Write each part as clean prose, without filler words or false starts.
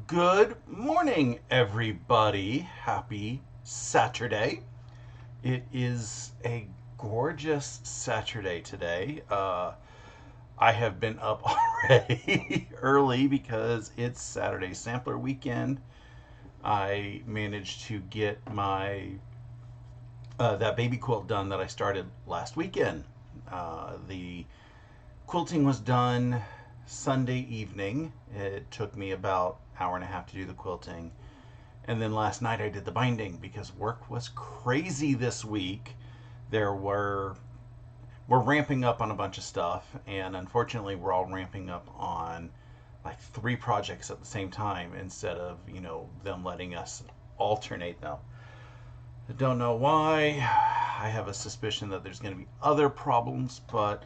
Good morning, everybody. Happy Saturday. It is a gorgeous Saturday today. I have been up already early because it's Saturday sampler weekend. I managed to get my that baby quilt done that I started last weekend. The quilting was done Sunday evening. It took me about an hour and a half to do the quilting. And then last night I did the binding because work was crazy this week. There were we're ramping up on a bunch of stuff, and unfortunately we're all ramping up on like three projects at the same time instead of, them letting us alternate them. I don't know why. I have a suspicion that there's going to be other problems, but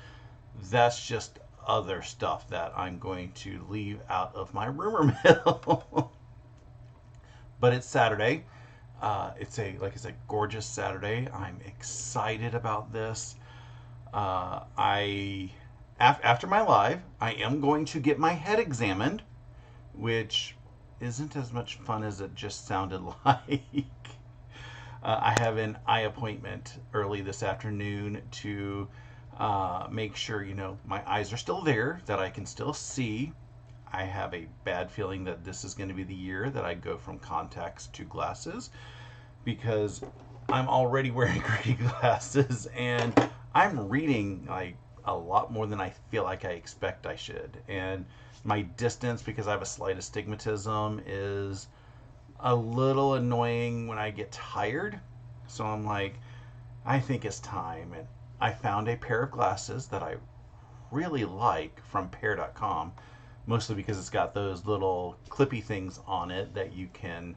that's just other stuff that I'm going to leave out of my rumor mill. But it's Saturday. It's like I said, gorgeous Saturday. I'm excited about this. After my live, I am going to get my head examined, which isn't as much fun as it just sounded like. I have an eye appointment early this afternoon to make sure, my eyes are still there, that I can still see. I have a bad feeling that this is going to be the year that I go from contacts to glasses because I'm already wearing gritty glasses and I'm reading like a lot more than I feel like I expect I should. And my distance, because I have a slight astigmatism, is a little annoying when I get tired. So I'm like, I think it's time. And I found a pair of glasses that I really like from pair.com, mostly because it's got those little clippy things on it that you can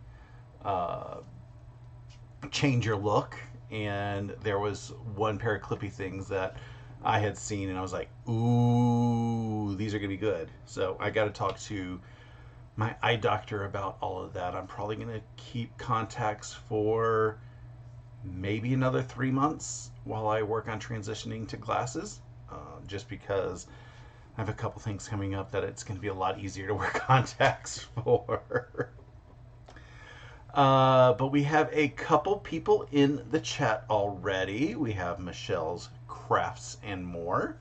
change your look. And there was one pair of clippy things that I had seen, and I was like, ooh, these are going to be good. So I got to talk to my eye doctor about all of that. I'm probably going to keep contacts for maybe another 3 months while I work on transitioning to glasses, just because I have a couple things coming up that it's going to be a lot easier to wear contacts for. But we have a couple people in the chat already. We have Michelle's Crafts and More,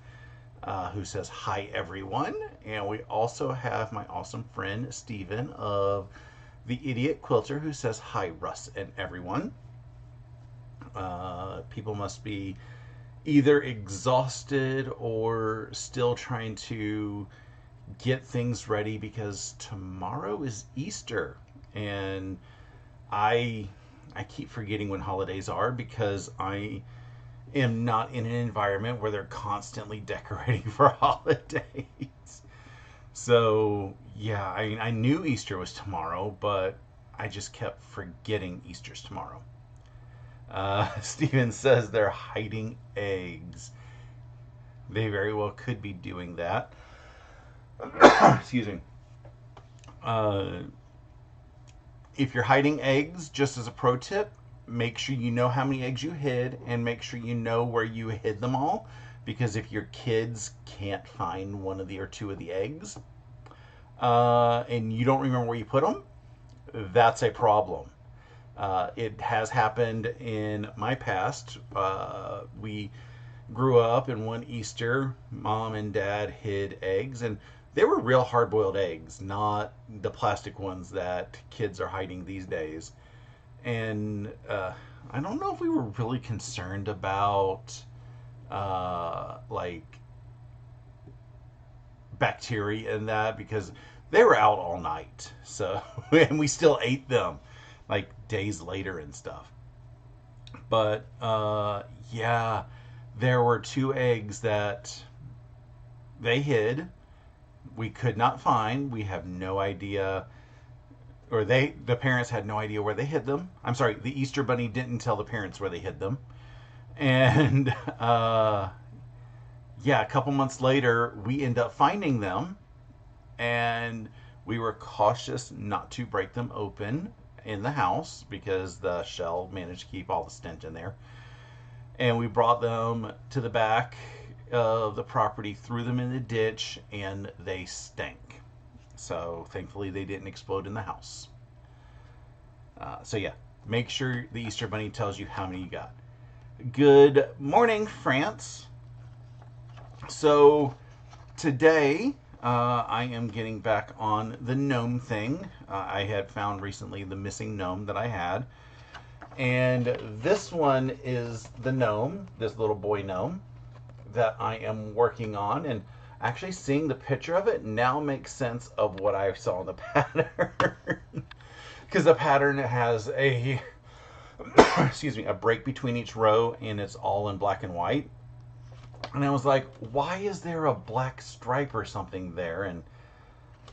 who says, hi, everyone. And we also have my awesome friend, Steven of The Idiot Quilter, who says, hi, Russ and everyone. People must be either exhausted or still trying to get things ready because tomorrow is Easter. And I keep forgetting when holidays are because I am not in an environment where they're constantly decorating for holidays. So, yeah, I knew Easter was tomorrow, but I just kept forgetting Easter's tomorrow. Steven says they're hiding eggs. They very well could be doing that. Excuse me. If you're hiding eggs, just as a pro tip, make sure you know how many eggs you hid and make sure you know where you hid them all. Because if your kids can't find one of the or two of the eggs, and you don't remember where you put them, that's a problem. It has happened in my past. We grew up, and one Easter, Mom and Dad hid eggs, and they were real hard-boiled eggs, not the plastic ones that kids are hiding these days. And I don't know if we were really concerned about like bacteria in that because they were out all night. So and we still ate them like days later and stuff. But yeah, there were two eggs that they hid. We could not find. We have no idea, or the parents had no idea where they hid them. I'm sorry, the Easter Bunny didn't tell the parents where they hid them. And yeah, a couple months later, we end up finding them, and we were cautious not to break them open in the house because the shell managed to keep all the stench in there. And we brought them to the back of the property, threw them in the ditch, and they stank. So thankfully they didn't explode in the house. So yeah, make sure the Easter Bunny tells you how many you got. Good morning, France. So today I am getting back on the gnome thing. I had found recently the missing gnome that I had. And this one is the gnome, this little boy gnome that I am working on. And actually seeing the picture of it now makes sense of what I saw in the pattern. Because the pattern has a, excuse me, a break between each row and it's all in black and white. And I was like, why is there a black stripe or something there? And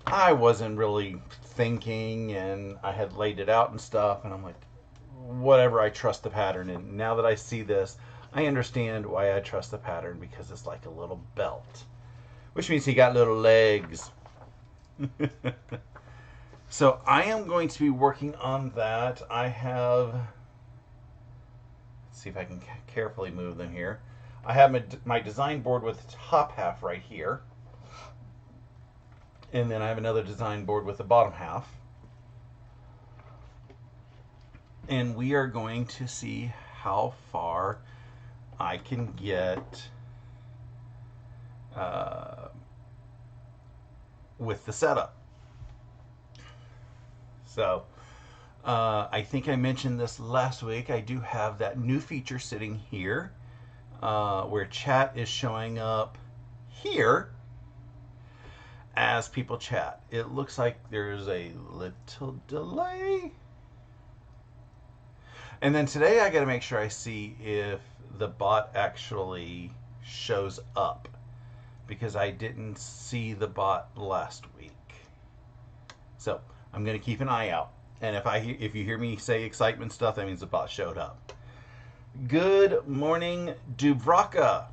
I wasn't really thinking, and I had laid it out and stuff, and I'm like, whatever, I trust the pattern. And now that I see this, I understand why I trust the pattern, because it's like a little belt, which means he got little legs. So I am going to be working on that. I have, let's see if I can carefully move them here. I have my design board with the top half right here. And then I have another design board with the bottom half. And we are going to see how far I can get with the setup. So I think I mentioned this last week. I do have that new feature sitting here where chat is showing up here as people chat. It looks like there's a little delay. And then today I got to make sure I see if the bot actually shows up, because I didn't see the bot last week. So I'm going to keep an eye out. And if you hear me say excitement stuff, that means the bot showed up. Good morning, Dubraka,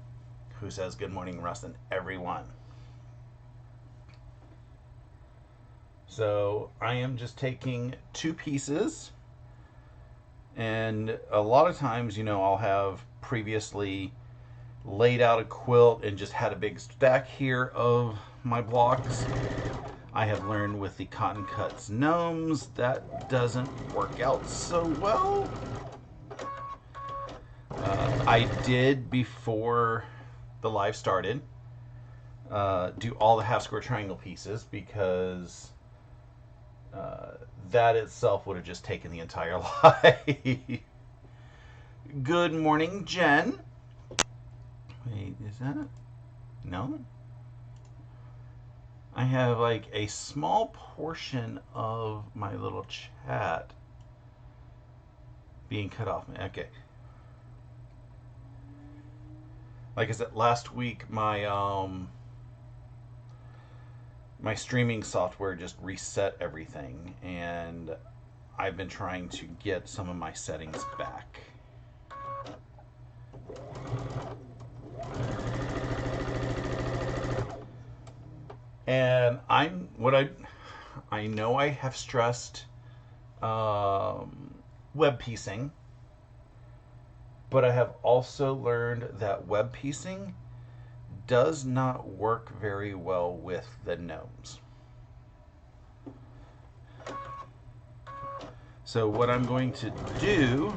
who says good morning, Russ, and everyone. So I am just taking two pieces, and a lot of times, you know, I'll have previously laid out a quilt and just had a big stack here of my blocks. I have learned with the Cotton Cuts Gnomes that doesn't work out so well. I did, before the live started, do all the half square triangle pieces, because that itself would have just taken the entire live. Good morning, Jen. Wait, is that it? No? I have like a small portion of my little chat being cut off. Okay. Like I said, last week my my streaming software just reset everything, and I've been trying to get some of my settings back. And I know I have stressed web piecing, but I have also learned that web piecing does not work very well with the gnomes. So what I'm going to do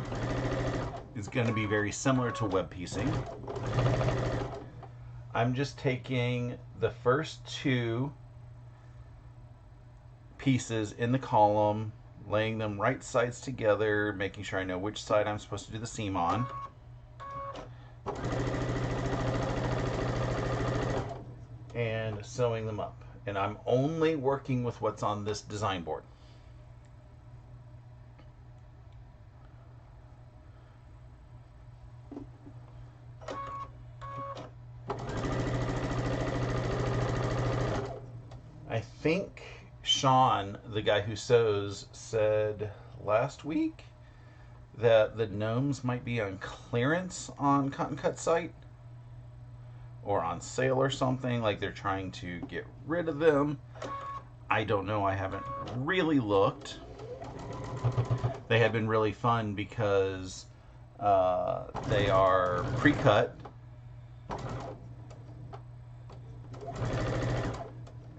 is going to be very similar to web piecing. I'm just taking the first two pieces in the column, laying them right sides together, making sure I know which side I'm supposed to do the seam on. And sewing them up. And I'm only working with what's on this design board. I think Sean, the guy who sews, said last week that the gnomes might be on clearance on Cotton Cuts site, or on sale or something, like they're trying to get rid of them. I don't know, I haven't really looked. They have been really fun because they are pre-cut,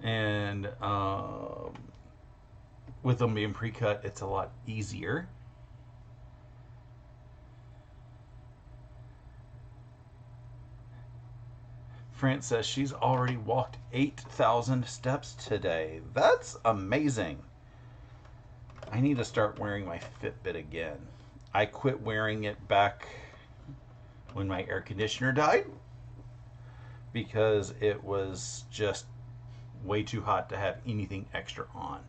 And with them being pre-cut, it's a lot easier. France says she's already walked 8,000 steps today. That's amazing. I need to start wearing my Fitbit again. I quit wearing it back when my air conditioner died because it was just way too hot to have anything extra on.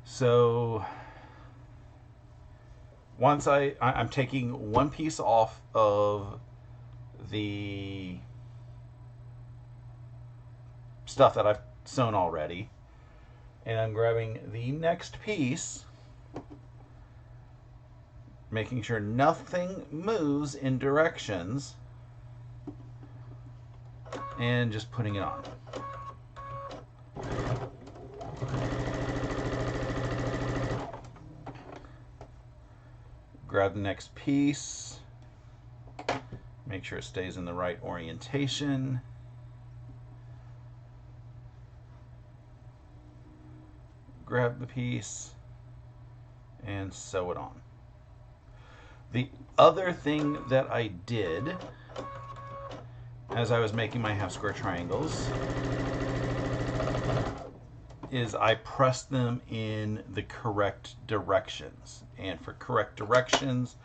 So once I'm taking one piece off of the stuff that I've sewn already, and I'm grabbing the next piece, making sure nothing moves in directions, and just putting it on. Grab the next piece, make sure it stays in the right orientation. Grab the piece and sew it on. The other thing that I did as I was making my half square triangles is I pressed them in the correct directions. And for correct directions,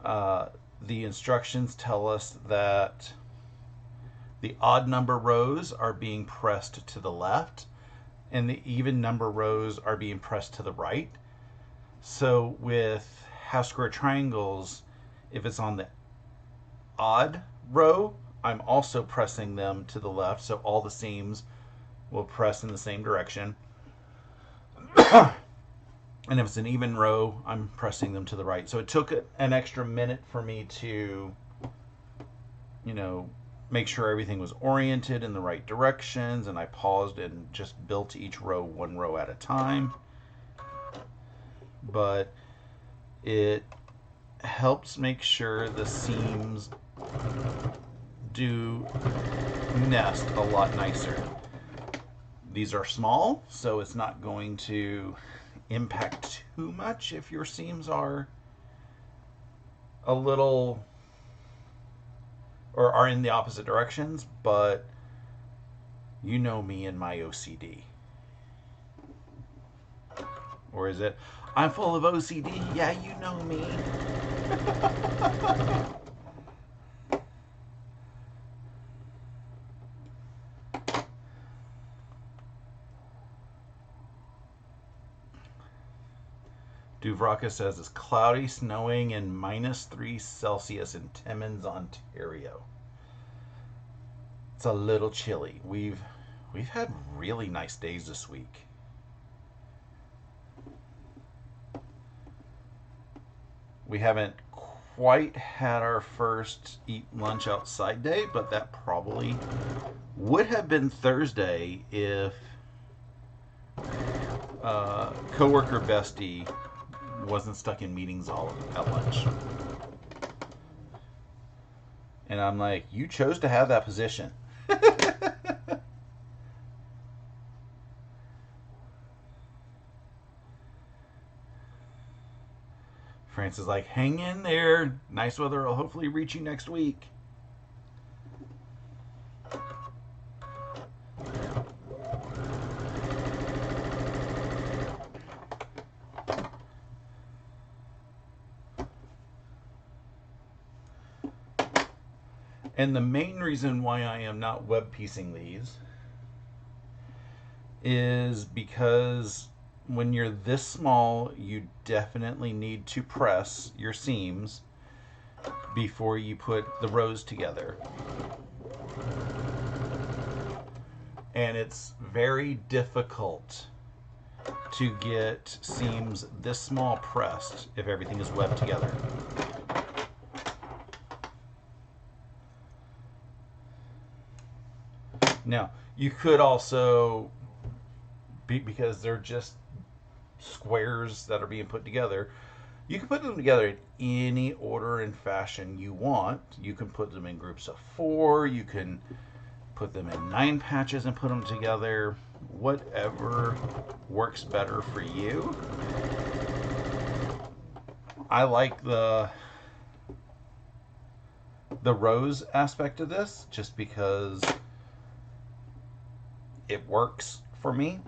the instructions tell us that the odd number rows are being pressed to the left and the even number rows are being pressed to the right. So with half square triangles, if it's on the odd row, I'm also pressing them to the left, so all the seams will press in the same direction. And if it's an even row, I'm pressing them to the right. So it took an extra minute for me to, make sure everything was oriented in the right directions, and I paused and just built each row one row at a time. But it helps make sure the seams do nest a lot nicer. These are small, so it's not going to impact too much if your seams are a little or are in the opposite directions, but you know me and my OCD. Or is it, I'm full of OCD? Yeah, you know me. Duvraka says it's cloudy, snowing, and -3 Celsius in Timmins, Ontario. It's a little chilly. We've had really nice days this week. We haven't quite had our first eat lunch outside day, but that probably would have been Thursday if coworker Bestie wasn't stuck in meetings all at lunch. And I'm like, you chose to have that position. France is like, hang in there. Nice weather will hopefully reach you next week. And the main reason why I am not web piecing these is because when you're this small, you definitely need to press your seams before you put the rows together. And it's very difficult to get seams this small pressed if everything is webbed together. Now, you could also, because they're just squares that are being put together, you can put them together in any order and fashion you want. You can put them in groups of 4. You can put them in 9 patches and put them together. Whatever works better for you. I like the rose aspect of this just because it works for me.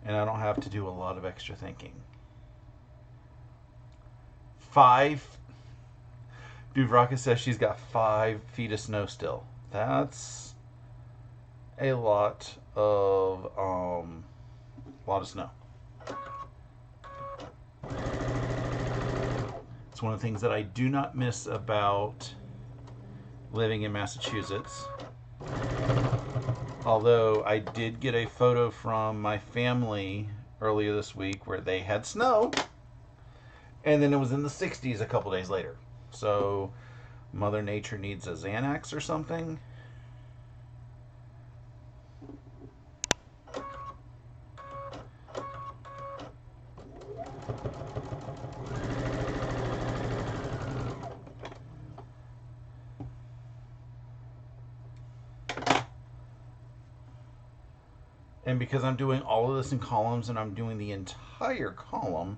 And I don't have to do a lot of extra thinking. 5. Duvraka says she's got 5 feet of snow still. That's a lot of snow. It's one of the things that I do not miss about living in Massachusetts. Although I did get a photo from my family earlier this week where they had snow, and then it was in the 60s a couple days later. So Mother Nature needs a Xanax or something. And because I'm doing all of this in columns and I'm doing the entire column,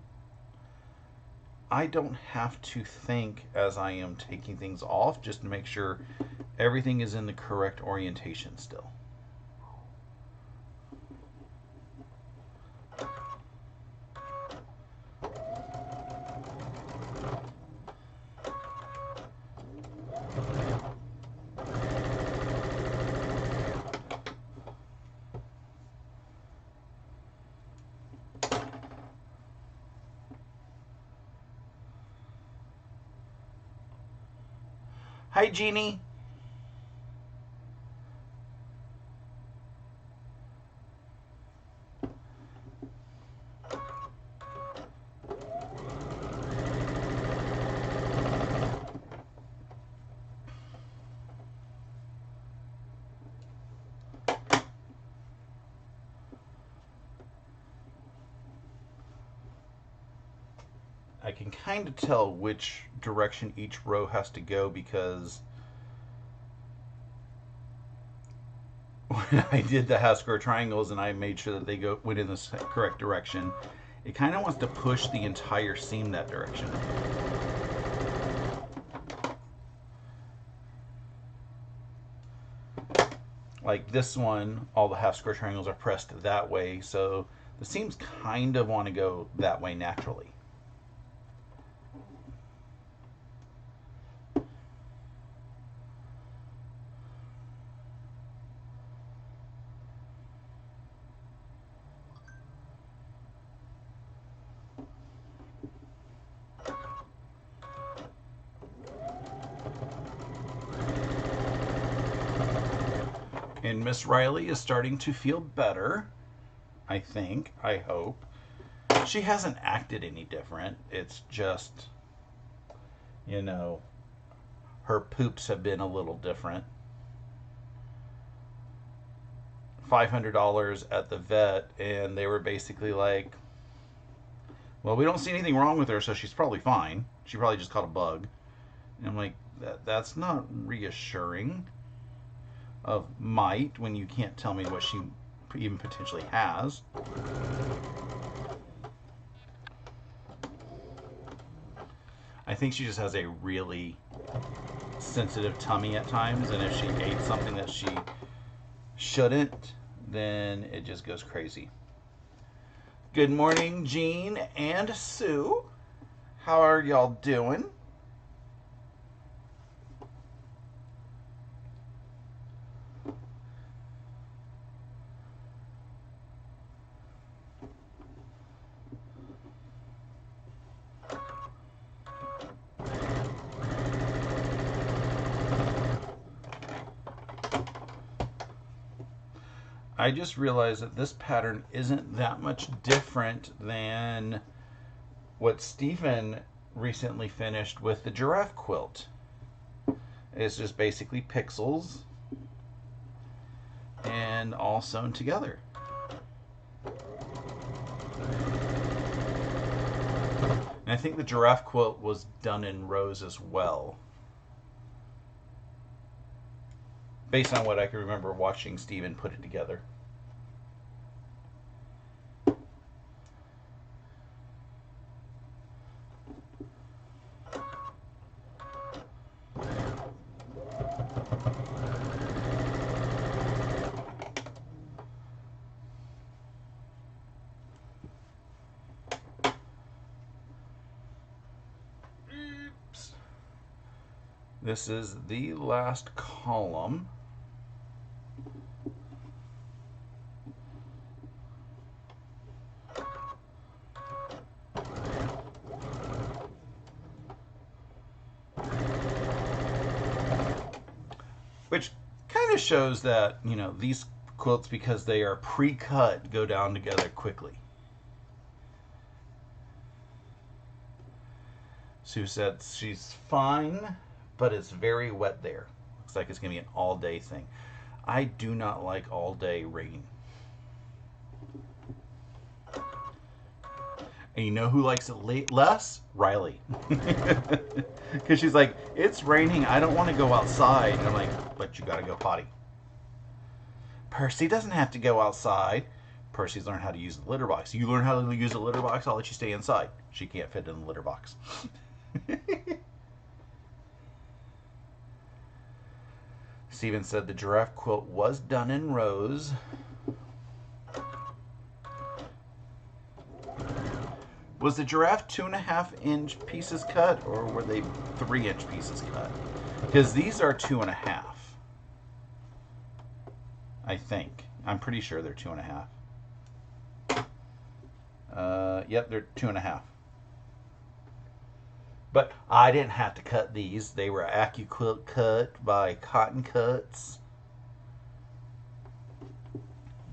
I don't have to think as I am taking things off, just to make sure everything is in the correct orientation still. Hi, Jeannie. I can kind of tell which direction each row has to go because when I did the half square triangles and I made sure that they went in the correct direction, it kind of wants to push the entire seam that direction. Like this one, all the half square triangles are pressed that way, so the seams kind of want to go that way naturally. And Miss Riley is starting to feel better, I think, I hope. She hasn't acted any different. It's just, you know, her poops have been a little different. $500 at the vet, and they were basically like, well, we don't see anything wrong with her, so she's probably fine. She probably just caught a bug. And I'm like, that's not reassuring of might when you can't tell me what she even potentially has. I think she just has a really sensitive tummy at times, and if she ate something that she shouldn't, then it just goes crazy. Good morning, Jean and Sue. How are y'all doing? I just realized that this pattern isn't that much different than what Stephen recently finished with the giraffe quilt. It's just basically pixels and all sewn together. And I think the giraffe quilt was done in rows as well. based on what I can remember watching Steven put it together. This is the last column. Which kind of shows that, you know, these quilts, because they are pre-cut, go down together quickly. Sue said she's fine, but it's very wet there. Looks like it's going to be an all-day thing. I do not like all-day rain. And you know who likes it less? Riley. Because she's like, it's raining, I don't want to go outside. And I'm like, but you got to go potty. Percy doesn't have to go outside. Percy's learned how to use the litter box. You learn how to use the litter box, I'll let you stay inside. She can't fit in the litter box. Steven said the giraffe quilt was done in rows. Was the giraffe 2.5-inch pieces cut, or were they 3-inch pieces cut? Because these are 2.5. I think. I'm pretty sure they're 2.5. Yep, they're 2.5. But I didn't have to cut these. They were AccuQuilt cut by Cotton Cuts,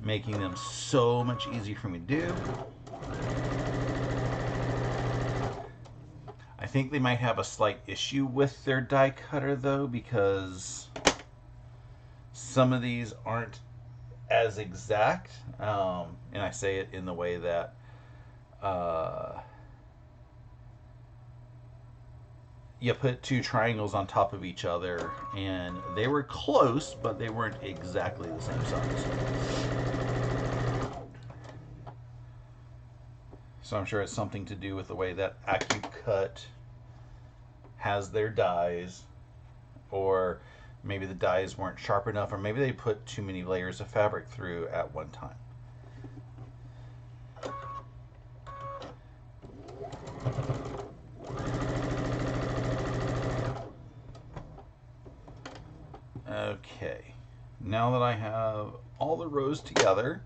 making them so much easier for me to do. I think they might have a slight issue with their die cutter though, because some of these aren't as exact, and I say it in the way that you put two triangles on top of each other, and they were close, but they weren't exactly the same size. So I'm sure it's something to do with the way that AccuCut has their dies, or maybe the dies weren't sharp enough, or maybe they put too many layers of fabric through at one time. Okay, now that I have all the rows together,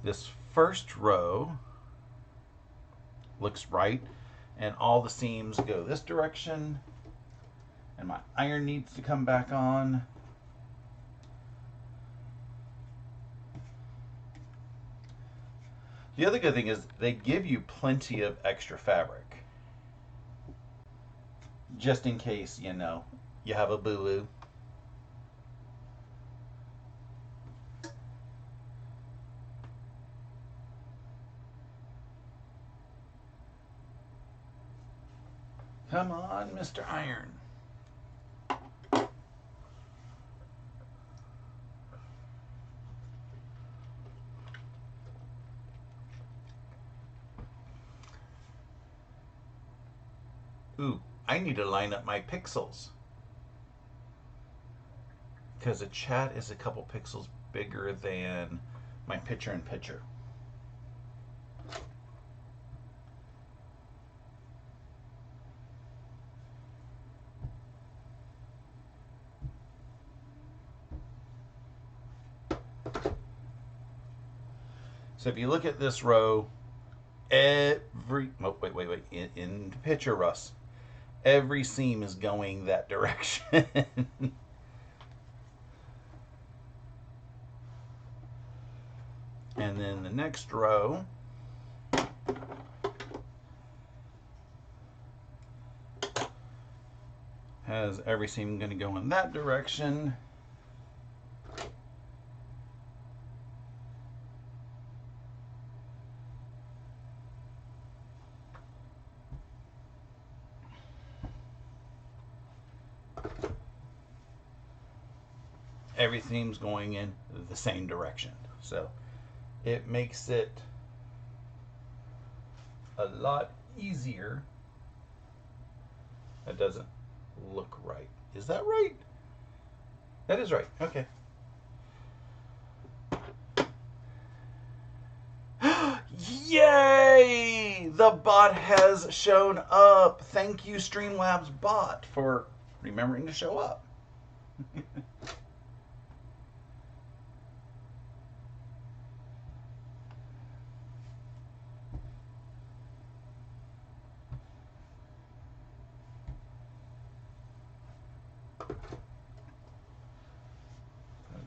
this first row looks right, and all the seams go this direction, and my iron needs to come back on. The other good thing is they give you plenty of extra fabric, just in case, you know, you have a boo-boo. Come on, Mr. Iron. Ooh, I need to line up my pixels, because the chat is a couple pixels bigger than my picture-in-picture. So if you look at this row, every, oh, wait, in the picture, Russ, every seam is going that direction. And then the next row has every seam going to go in that direction. everything's going in the same direction. So it makes it a lot easier. That doesn't look right. Is that right? That is right. Okay. Yay! The bot has shown up. Thank you, Streamlabs bot, for remembering to show up.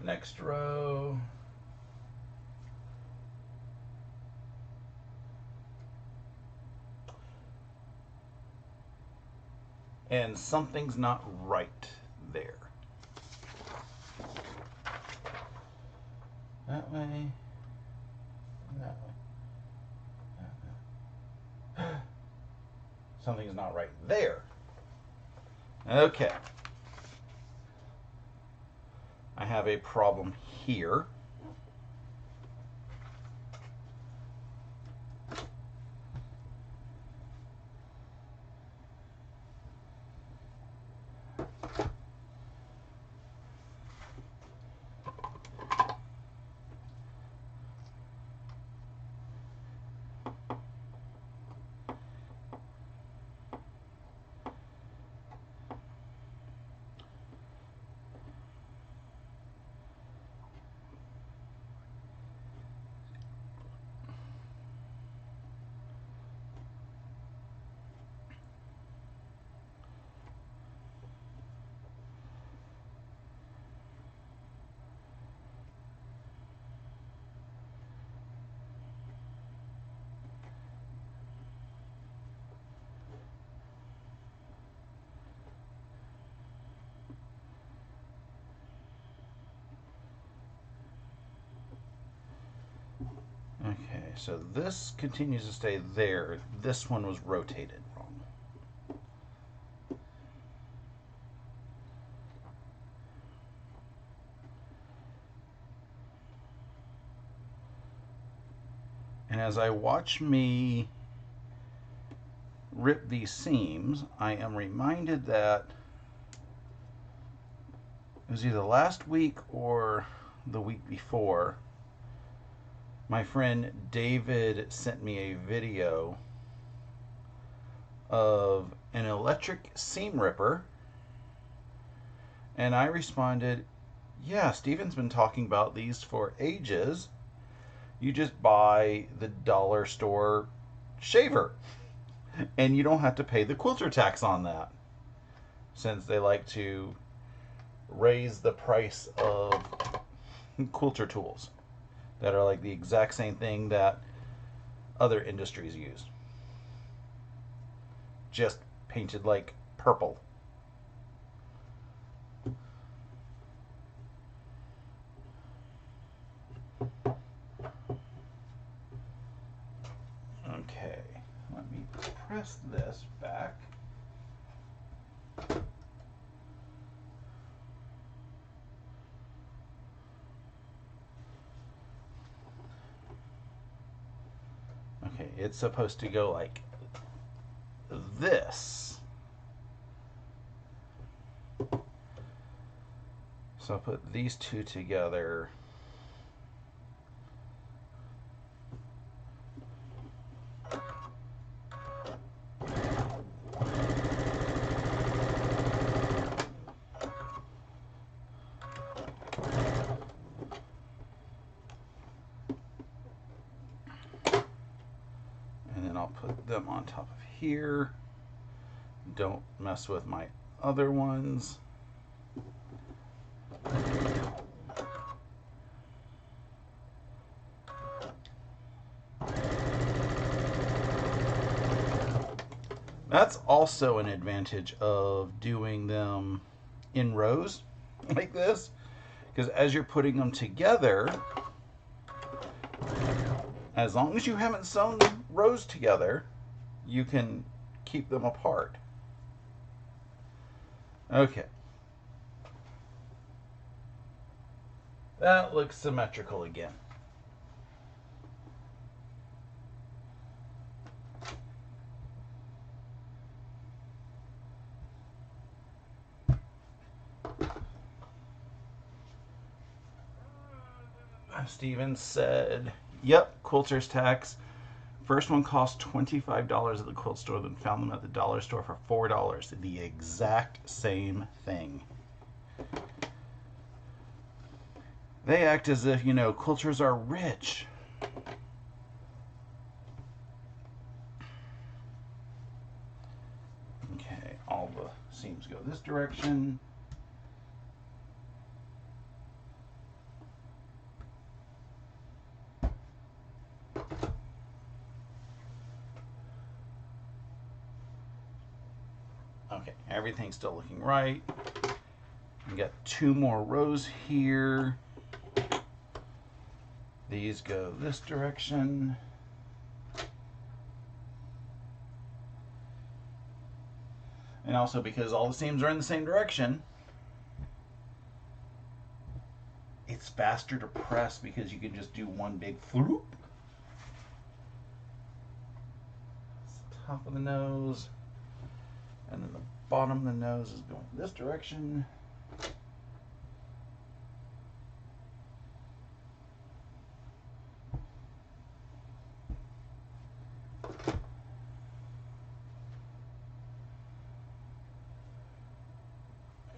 Next row. And something's not right there. That way. That way. That way. Something's not right there. Okay. I have a problem here. Okay, so this continues to stay there. This one was rotated wrong. And as I watch me rip these seams, I am reminded that it was either last week or the week before, my friend David sent me a video of an electric seam ripper, and I responded, yeah, Steven's been talking about these for ages. You just buy the dollar store shaver, and you don't have to pay the quilter tax on that, since they like to raise the price of quilter tools that are like the exact same thing that other industries use, just painted like purple. Okay, let me press this back. Okay, it's supposed to go like this. So I'll put these two together. And then I'll put them on top of here. Don't mess with my other ones. That's also an advantage of doing them in rows like this, because as you're putting them together, as long as you haven't sewn rows together, you can keep them apart. Okay. That looks symmetrical again. Steven said, yep, quilter's tax. First one cost $25 at the quilt store, then found them at the dollar store for $4. The exact same thing. They act as if, you know, quilters are rich. Okay, all the seams go this direction. Okay, everything's still looking right. We got 2 more rows here. These go this direction. And also because all the seams are in the same direction, it's faster to press because you can just do one big floop. Top of the nose. And then the bottom of the nose is going this direction.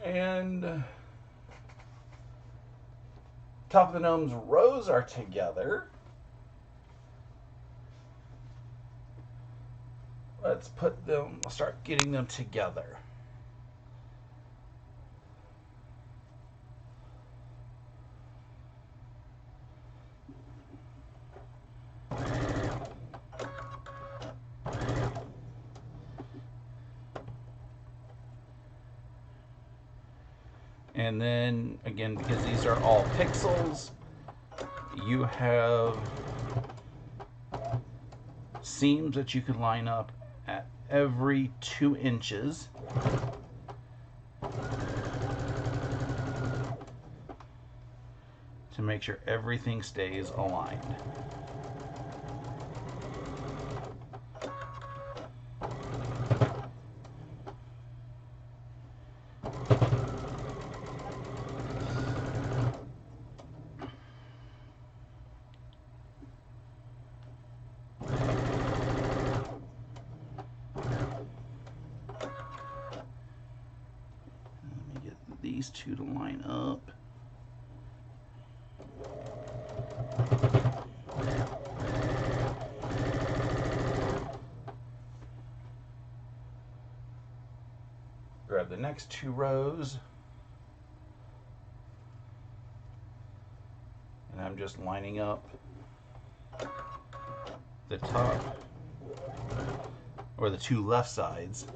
And top of the gnome's rows are together. Let's put them, I'll start getting them together. And then again, because these are all pixels, you have seams that you can line up at every 2 inches. To make sure everything stays aligned. These 2 to line up. Grab the next 2 rows. And I'm just lining up the top, or the 2 left sides.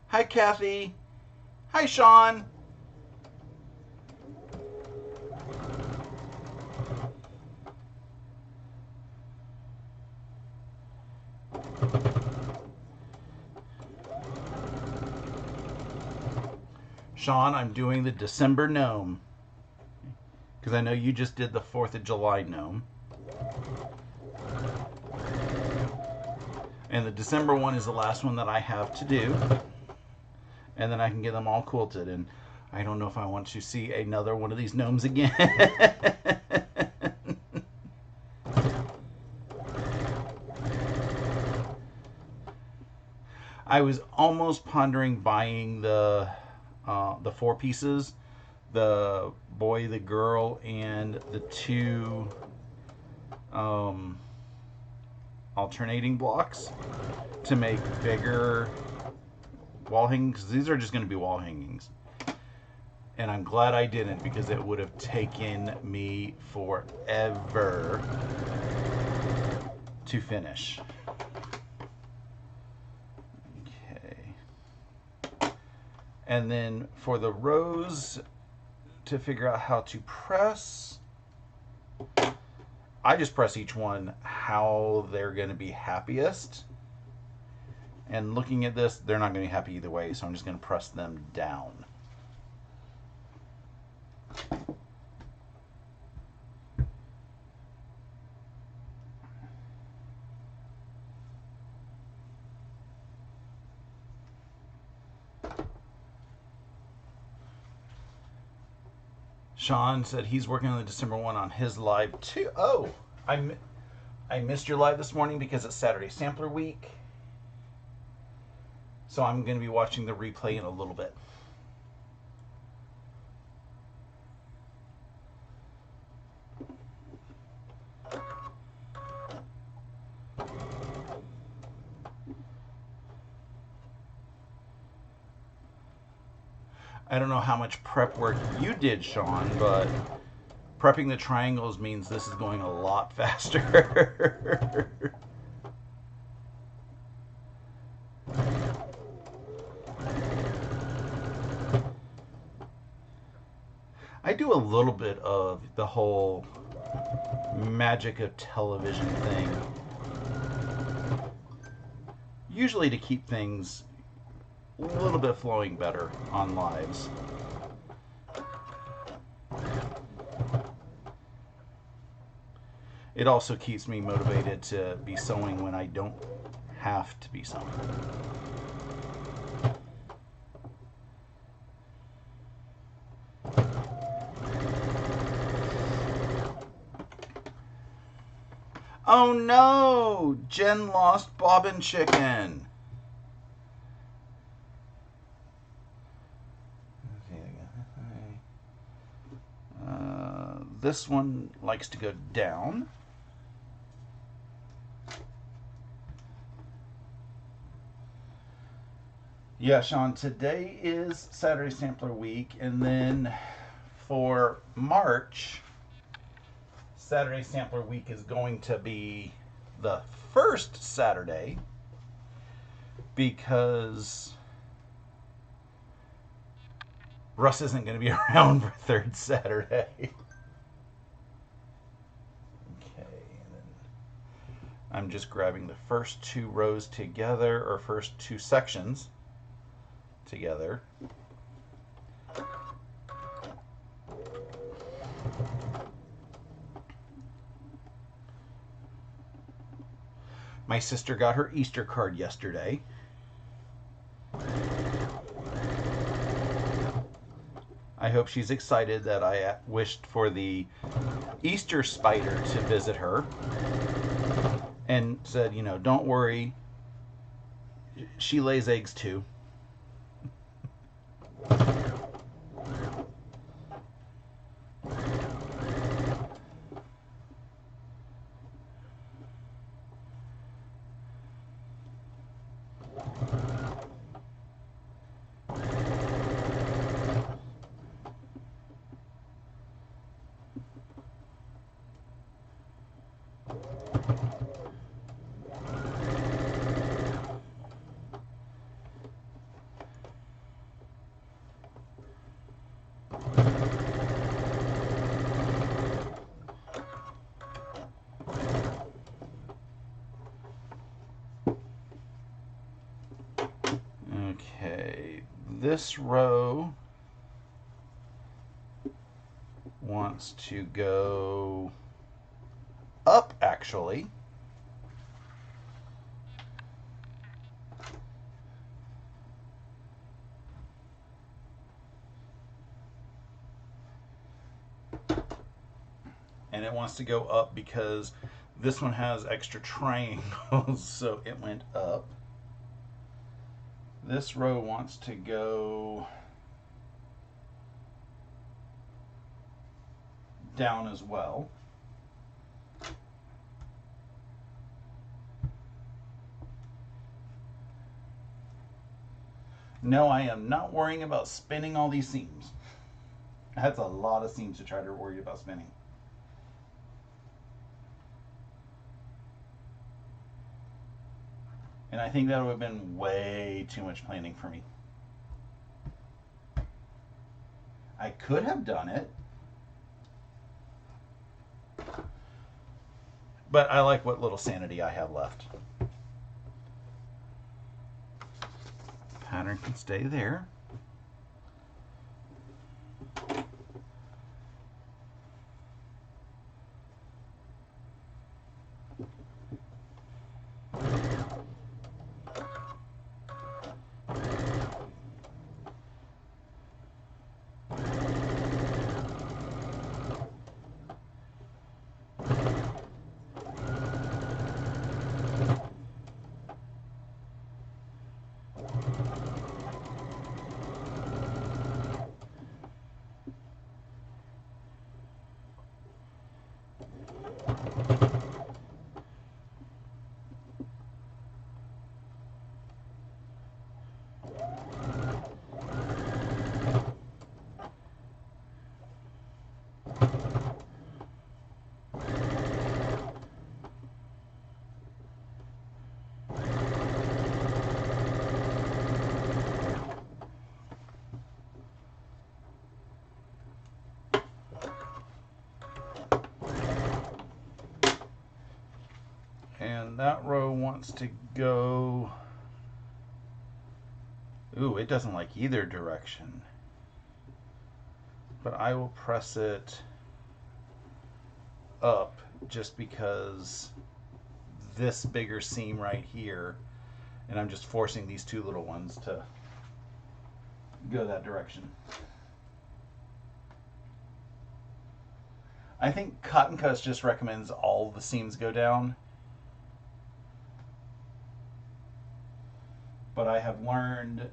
Hi, Kathy. Hi, Sean. Sean, I'm doing the December gnome. Because I know you just did the 4th of July gnome. And the December one is the last one that I have to do. And then I can get them all quilted. And I don't know if I want to see another one of these gnomes again. I was almost pondering buying the 4 pieces, the boy, the girl, and the 2 alternating blocks to make bigger wall hangings. These are just going to be wall hangings. And I'm glad I didn't, because it would have taken me forever to finish. Okay. And then for the rows, to figure out how to press, I just press each one how they're going to be happiest. And looking at this, they're not going to be happy either way, so I'm just going to press them down. Sean said he's working on the December one on his live too. Oh, I missed your live this morning because it's Saturday Sampler Week. So I'm going to be watching the replay in a little bit. I don't know how much prep work you did, Sean, but prepping the triangles means this is going a lot faster. I do a little bit of the whole magic of television thing, usually to keep things a little bit flowing better on lives. It also keeps me motivated to be sewing when I don't have to be sewing. Oh no! Jen lost bobbin chicken. This one likes to go down. Yeah, Sean, today is Saturday Sampler Week, and then for March, Saturday Sampler Week is going to be the first Saturday because Russ isn't going to be around for third Saturday. I'm just grabbing the first two rows together, or first two sections together. My sister got her Easter card yesterday. I hope she's excited that I wished for the Easter spider to visit her. And said, you know, don't worry, she lays eggs too. Okay, this row wants to go up, actually. And it wants to go up because this one has extra triangles, so it went up. This row wants to go down as well. No, I am not worrying about spinning all these seams. That's a lot of seams to try to worry about spinning. And I think that would have been way too much planning for me. I could have done it, but I like what little sanity I have left. Pattern can stay there. then that row wants to go... Ooh, it doesn't like either direction. But I will press it up just because this bigger seam right here, and I'm just forcing these two little ones to go that direction. I think Cotton Cuts just recommends all the seams go down. But I have learned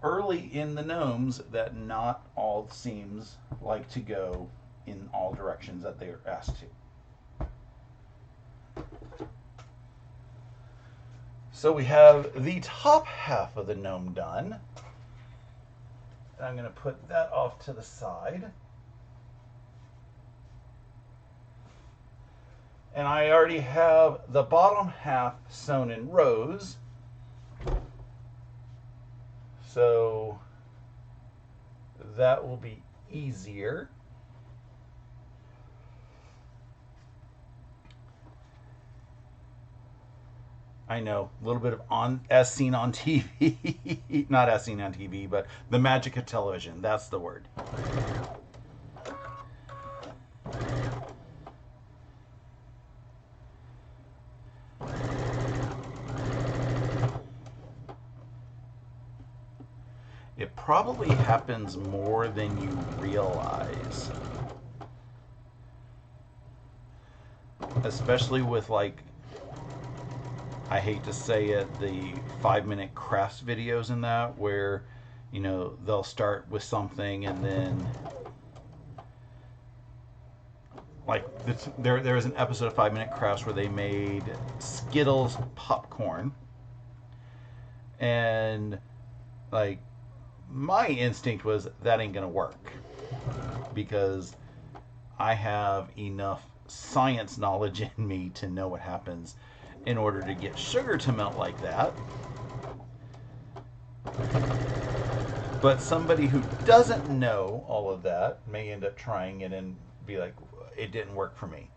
early in the gnomes that not all seams like to go in all directions that they are asked to. So we have the top half of the gnome done. I'm going to put that off to the side. And I already have the bottom half sewn in rows. So that will be easier. I know, a little bit of as seen on TV. Not as seen on TV, but the magic of television. That's the word. It probably happens more than you realize. Especially with, like, I hate to say it, the 5-minute crafts videos in that, where, you know, they'll start with something and then, like, there was an episode of 5-minute crafts where they made Skittles popcorn, and, like, my instinct was that ain't gonna work, because I have enough science knowledge in me to know what happens in order to get sugar to melt like that. But somebody who doesn't know all of that may end up trying it and be like, it didn't work for me.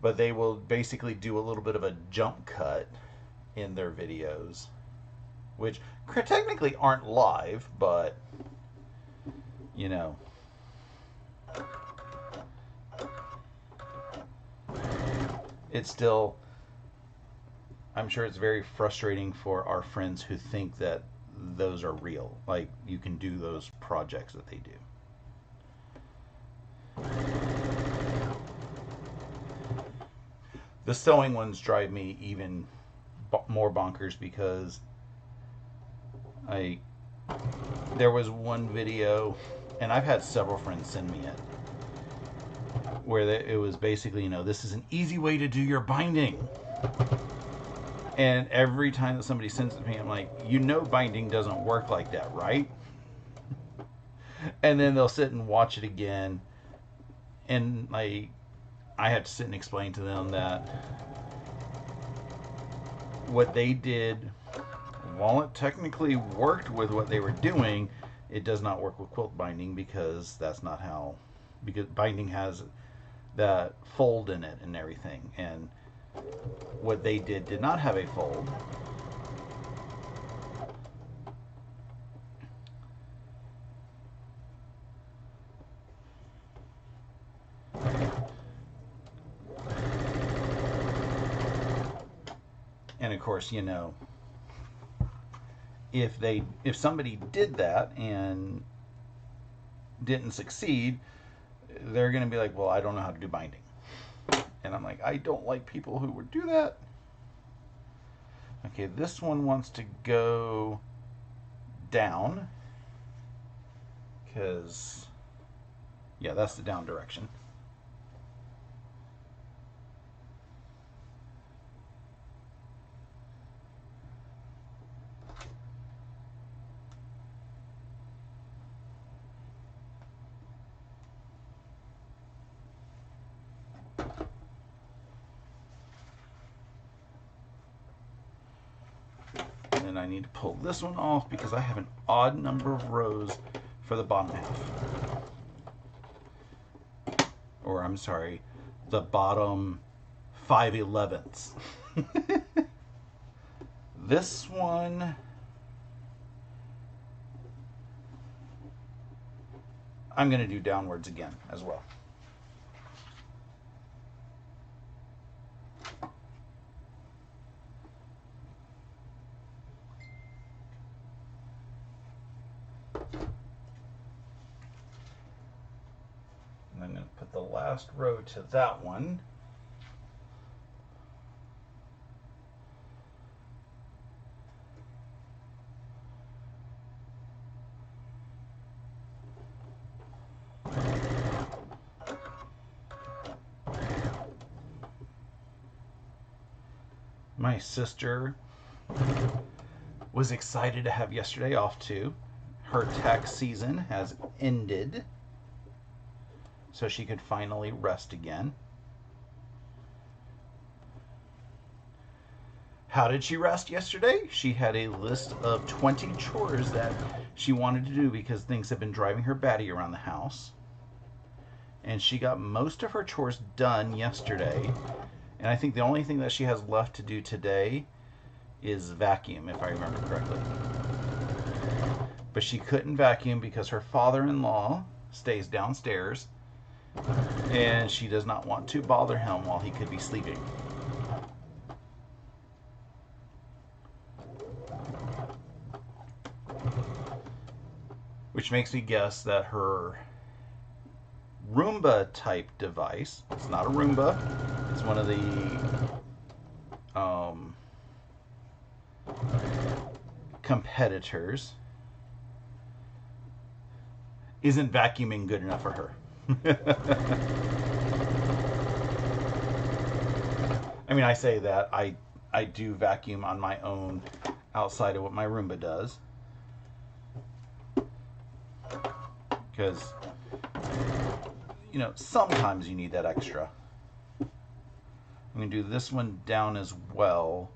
But they will basically do a little bit of a jump cut in their videos, which technically aren't live, but, you know. It's still, I'm sure it's very frustrating for our friends who think that those are real. Like, you can do those projects that they do. The sewing ones drive me even more bonkers, because there was one video, and I've had several friends send me it, where it was basically, you know, this is an easy way to do your binding. And every time that somebody sends it to me, I'm like, you know, binding doesn't work like that, right? And then they'll sit and watch it again, and like, I have to sit and explain to them that what they did, while it technically worked with what they were doing, it does not work with quilt binding, because that's not how, because binding has that fold in it and everything, and what they did not have a fold. And of course, you know, if somebody did that and didn't succeed, they're going to be like, well, I don't know how to do binding. And I'm like, I don't like people who would do that. Okay, this one wants to go down, because, yeah, that's the down direction. And I need to pull this one off because I have an odd number of rows for the bottom half. Or, I'm sorry, the bottom 5/11ths. This one, I'm going to do downwards again as well. And I'm going to put the last row to that one. My sister was excited to have yesterday off too. Her tax season has ended, so she could finally rest again. How did she rest yesterday? She had a list of 20 chores that she wanted to do because things have been driving her batty around the house. And she got most of her chores done yesterday. And I think the only thing that she has left to do today is vacuum, if I remember correctly. But she couldn't vacuum because her father-in-law stays downstairs and she does not want to bother him while he could be sleeping. Which makes me guess that her Roomba type device, it's not a Roomba, it's one of the competitors, isn't vacuuming good enough for her. I mean, I say that I do vacuum on my own outside of what my Roomba does, because you know, sometimes you need that extra. I'm going to do this one down as well.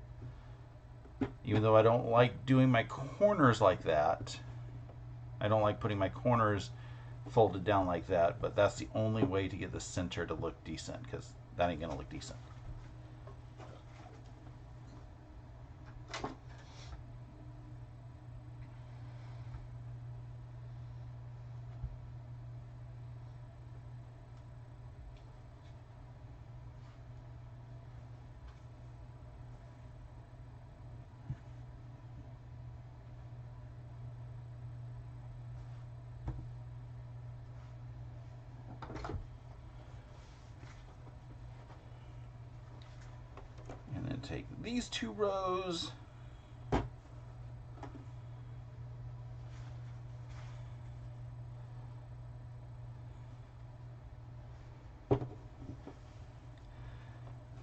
Even though I don't like doing my corners like that. I don't like putting my corners folded down like that, but that's the only way to get the center to look decent, because that ain't going to look decent. Take these 2 rows,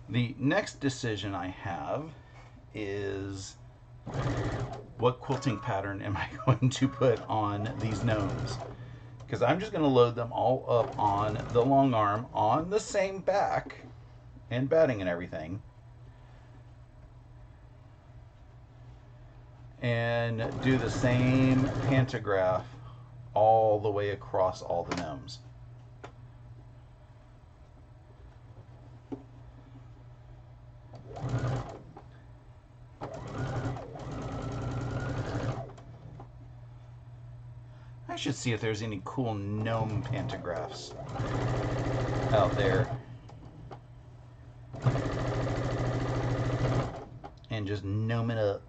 the next decision I have is what quilting pattern am I going to put on these gnomes, because I'm just going to load them all up on the long arm on the same back and batting and everything, and do the same pantograph all the way across all the gnomes. I should see if there's any cool gnome pantographs out there. And just gnome it up.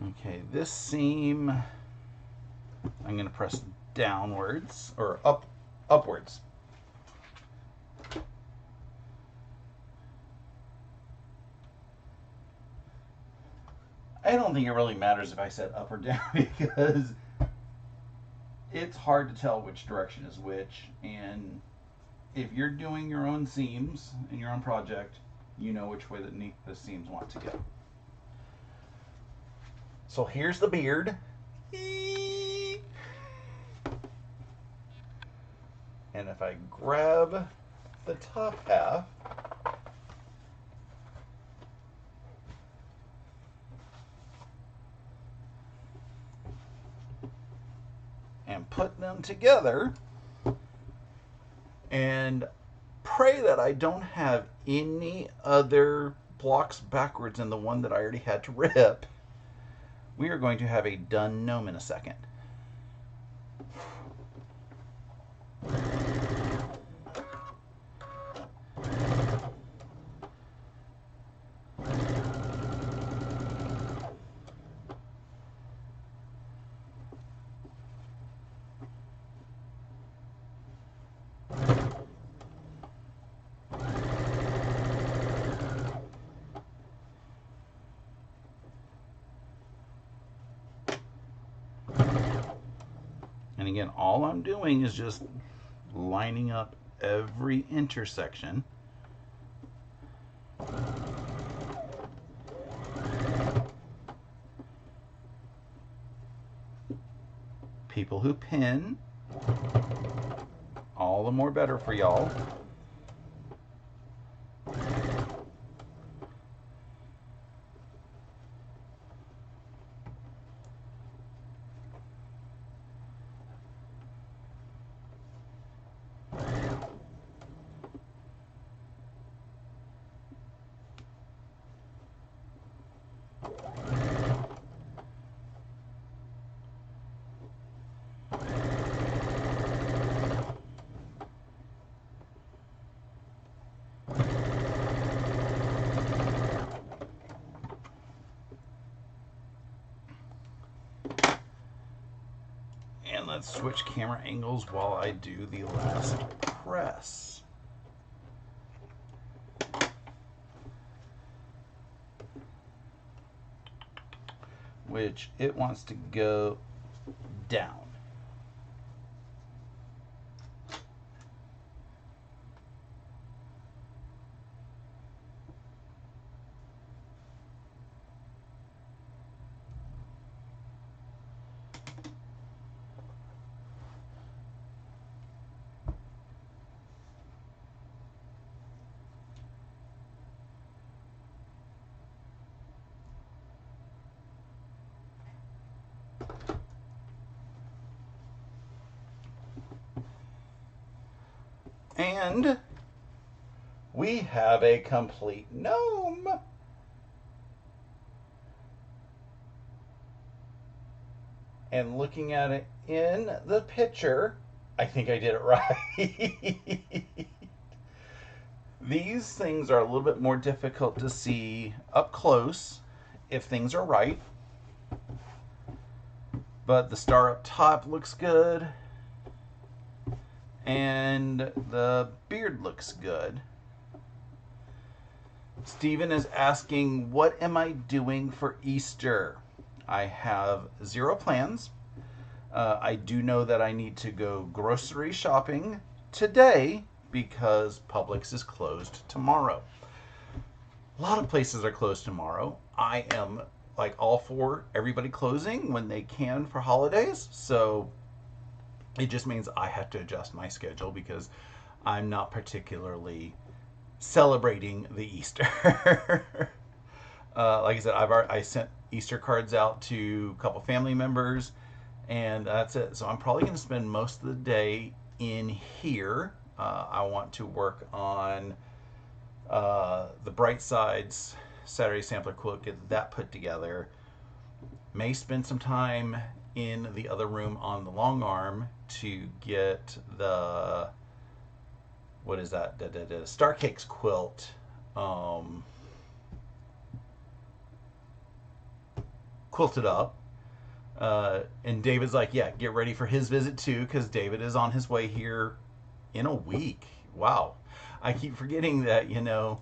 Okay, this seam I'm going to press downwards or upwards. I don't think it really matters if I said up or down because it's hard to tell which direction is which, and if you're doing your own seams in your own project, you know which way the seams want to go. So here's the beard. And if I grab the top half, and put them together and pray that I don't have any other blocks backwards than the one that I already had to rip. We are going to have a done gnome in a second. And again, all I'm doing is just lining up every intersection. People who pin, all the more better for y'all. And let's switch camera angles while I do the last press. Which it wants to go down. And we have a complete gnome. And looking at it in the picture, I think I did it right. These things are a little bit more difficult to see up close if things are right. But the star up top looks good. And the beard looks good. Steven is asking, what am I doing for Easter? I have 0 plans. I do know that I need to go grocery shopping today because Publix is closed tomorrow. A lot of places are closed tomorrow. I am like all for everybody closing when they can for holidays. So it just means I have to adjust my schedule because I'm not particularly celebrating the Easter. Like I said, I sent Easter cards out to a couple family members, and that's it. So I'm probably going to spend most of the day in here. I want to work on the Bright Sides Saturday Sampler Quilt, get that put together. May spend some time in the other room on the long arm to get the, what is that, the Star Cakes quilt quilted up. And David's like, yeah, get ready for his visit too, because David is on his way here in a week. Wow. I keep forgetting that, you know,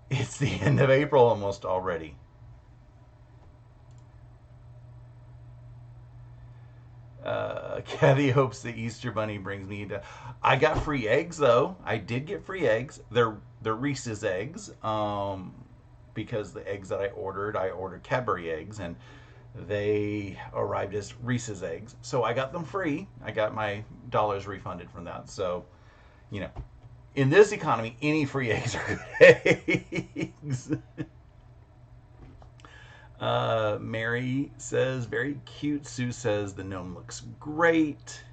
it's the end of April almost already. Kathy hopes the Easter Bunny brings me to. I got free eggs though. I did get free eggs. They're Reese's eggs. Because the eggs that I ordered Cadbury eggs, and they arrived as Reese's eggs. So I got them free. I got my dollars refunded from that. So, you know, in this economy, any free eggs are good eggs. Mary says, very cute. Sue says, the gnome looks great.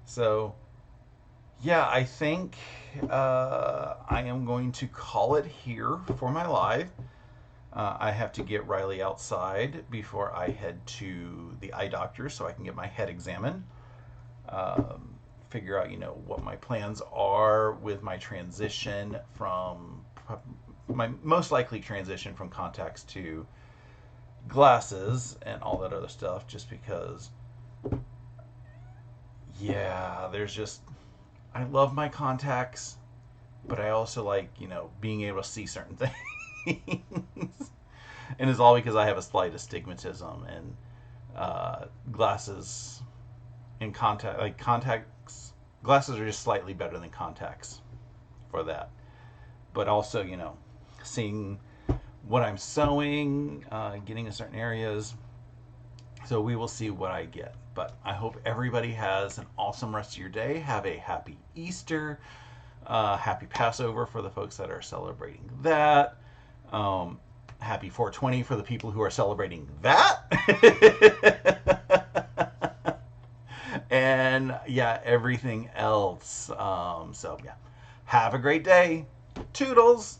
So, yeah, I think I am going to call it here for my live. I have to get Riley outside before I head to the eye doctor so I can get my head examined. Figure out, what my plans are with my transition from my most likely transition from contacts to glasses and all that other stuff, just because, yeah, there's just, I love my contacts, but I also like, being able to see certain things. And it's all because I have a slight astigmatism, and glasses and contacts, glasses are just slightly better than contacts for that. But also, seeing what I'm sewing, getting in certain areas. So we will see what I get. But I hope everybody has an awesome rest of your day. Have a happy Easter. Happy Passover for the folks that are celebrating that. Happy 420 for the people who are celebrating that. And yeah, everything else. So yeah, have a great day. Toodles.